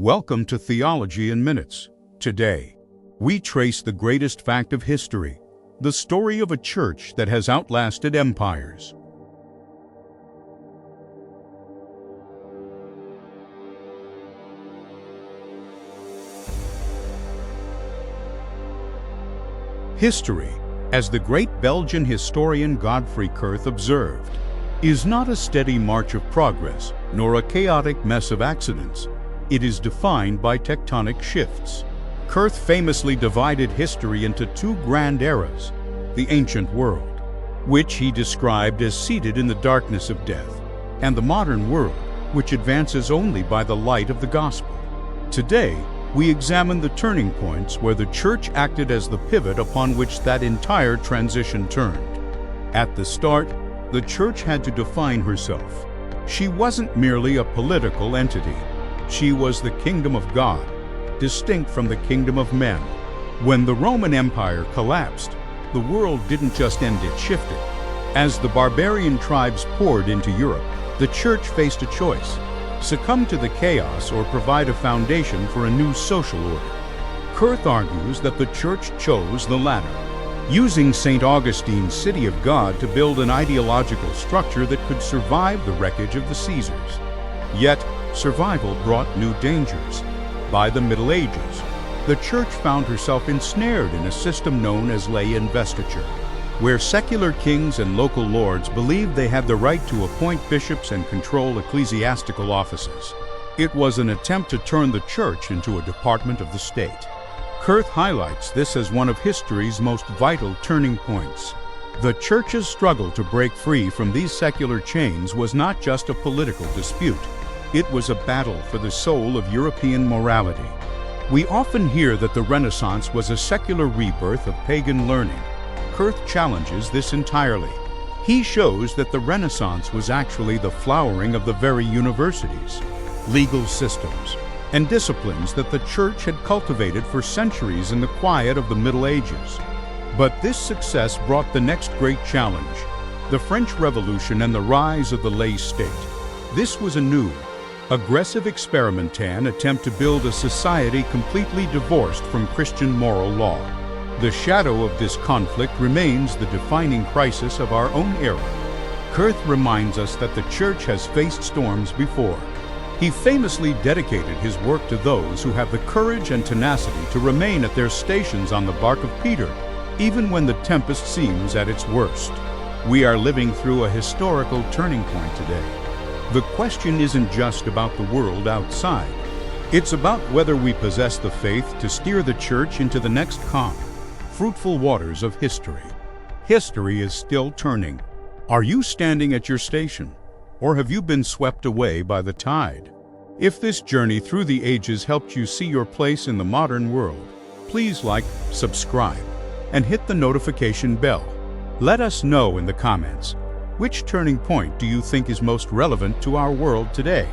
Welcome to Theology in Minutes. Today, we trace the greatest fact of history, the story of a church that has outlasted empires. History, as the great Belgian historian Godfrey Kurth observed, is not a steady march of progress, nor a chaotic mess of accidents. It is defined by tectonic shifts. Kurth famously divided history into two grand eras: the ancient world, which he described as seated in the darkness of death, and the modern world, which advances only by the light of the gospel. Today, we examine the turning points where the church acted as the pivot upon which that entire transition turned. At the start, the church had to define herself. She wasn't merely a political entity. She was the kingdom of God, distinct from the kingdom of men. When the Roman Empire collapsed, the world didn't just end, it shifted. As the barbarian tribes poured into Europe, the church faced a choice: succumb to the chaos or provide a foundation for a new social order. Kurth argues that the church chose the latter, using St. Augustine's city of God to build an ideological structure that could survive the wreckage of the Caesars. Yet, survival brought new dangers. By the Middle Ages, the church found herself ensnared in a system known as lay investiture, where secular kings and local lords believed they had the right to appoint bishops and control ecclesiastical offices. It was an attempt to turn the church into a department of the state. Kurth highlights this as one of history's most vital turning points. The church's struggle to break free from these secular chains was not just a political dispute. It was a battle for the soul of European morality. We often hear that the Renaissance was a secular rebirth of pagan learning. Kurth challenges this entirely. He shows that the Renaissance was actually the flowering of the very universities, legal systems, and disciplines that the church had cultivated for centuries in the quiet of the Middle Ages. But this success brought the next great challenge: the French Revolution and the rise of the lay state. This was a new, aggressive experimental attempt to build a society completely divorced from Christian moral law. The shadow of this conflict remains the defining crisis of our own era. Kurth reminds us that the church has faced storms before. He famously dedicated his work to those who have the courage and tenacity to remain at their stations on the bark of Peter, even when the tempest seems at its worst. We are living through a historical turning point today. The question isn't just about the world outside. It's about whether we possess the faith to steer the church into the next calm, fruitful waters of history. History is still turning. Are you standing at your station, or have you been swept away by the tide? If this journey through the ages helped you see your place in the modern world, please like, subscribe, and hit the notification bell. Let us know in the comments, which turning point do you think is most relevant to our world today?